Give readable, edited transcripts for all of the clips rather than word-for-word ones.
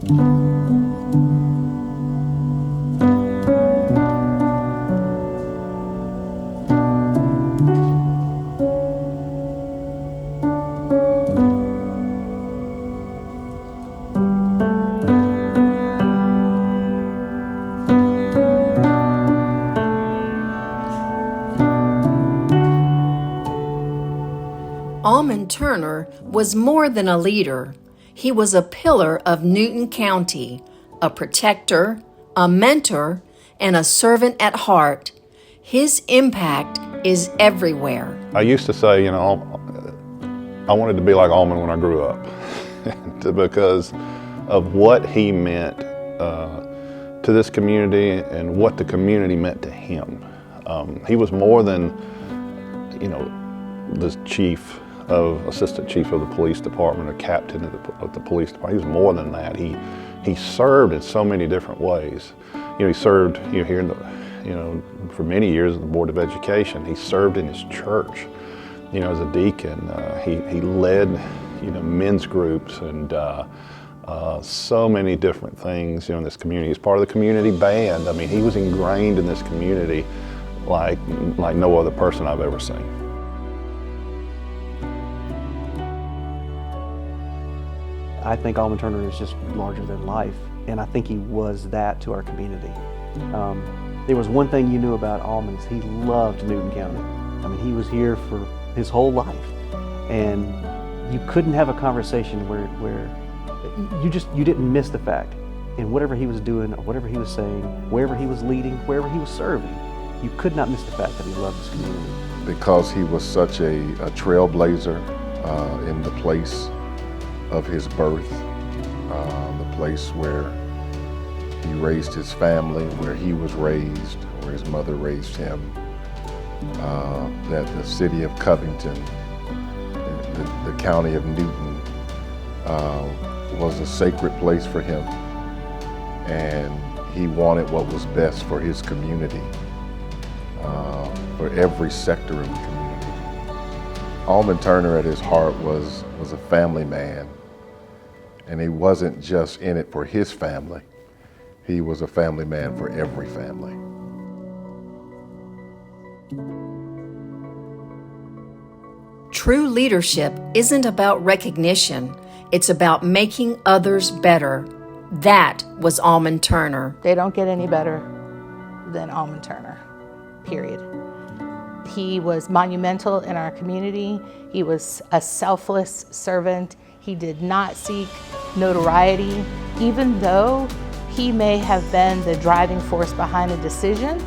Almond Turner was more than a leader. He was a pillar of Newton County, a protector, a mentor, and a servant at heart. His impact is everywhere. I used to say, I wanted to be like Almond when I grew up because of what he meant to this community and what the community meant to him. He was more than, the assistant chief of the police department, a captain of the police department. He was more than that. He served in so many different ways. He served here in the, for many years in the Board of Education. He served in his church, as a deacon. He led, men's groups and so many different things, in this community. He's part of the community band. I mean, he was ingrained in this community like no other person I've ever seen. I think Almond Turner is just larger than life, and I think he was that to our community. There was one thing you knew about Almond is he loved Newton County. I mean, he was here for his whole life, and you couldn't have a conversation where you didn't miss the fact in whatever he was doing or whatever he was saying, wherever he was leading, wherever he was serving, you could not miss the fact that he loved his community. Because he was such a trailblazer in the place of his birth, the place where he raised his family, where he was raised, where his mother raised him, that the city of Covington, the county of Newton, was a sacred place for him, and he wanted what was best for his community, for every sector of the community. Almond Turner at his heart was a family man. And he wasn't just in it for his family. He was a family man for every family. True leadership isn't about recognition. It's about making others better. That was Almond Turner. They don't get any better than Almond Turner, period. He was monumental in our community. He was a selfless servant. He did not seek notoriety, even though he may have been the driving force behind a decision.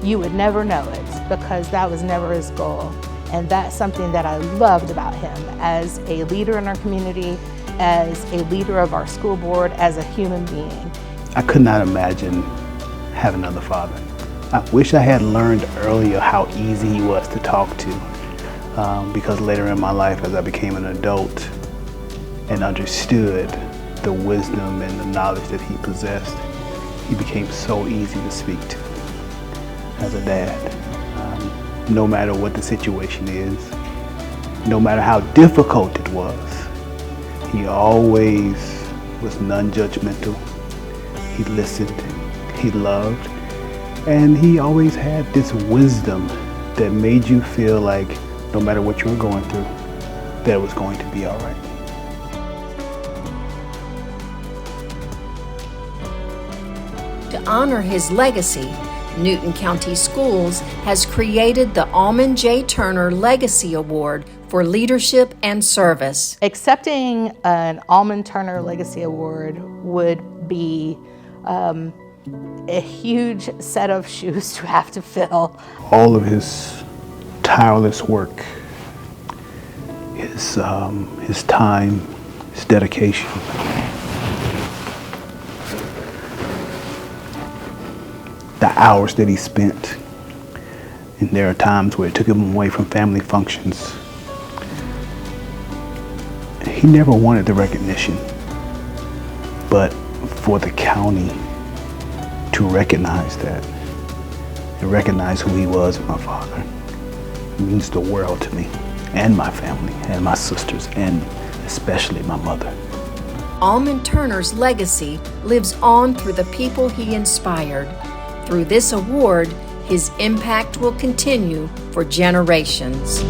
You would never know it because that was never his goal. And that's something that I loved about him as a leader in our community, as a leader of our school board, as a human being. I could not imagine having another father. I wish I had learned earlier how easy he was to talk to, because later in my life, as I became an adult and understood the wisdom and the knowledge that he possessed, he became so easy to speak to as a dad. No matter what the situation is, no matter how difficult it was, he always was non-judgmental. He listened, he loved, and he always had this wisdom that made you feel like no matter what you were going through, that it was going to be all right. To honor his legacy, Newton County Schools has created the Almond J. Turner Legacy Award for Leadership and Service. Accepting an Almond Turner Legacy Award would be a huge set of shoes to have to fill. All of his tireless work, his time, his dedication, the hours that he spent, and there are times where it took him away from family functions. He never wanted the recognition, but for the county to recognize that and recognize who he was, my father, means the world to me and my family and my sisters and especially my mother. Almond Turner's legacy lives on through the people he inspired. Through this award, his impact will continue for generations.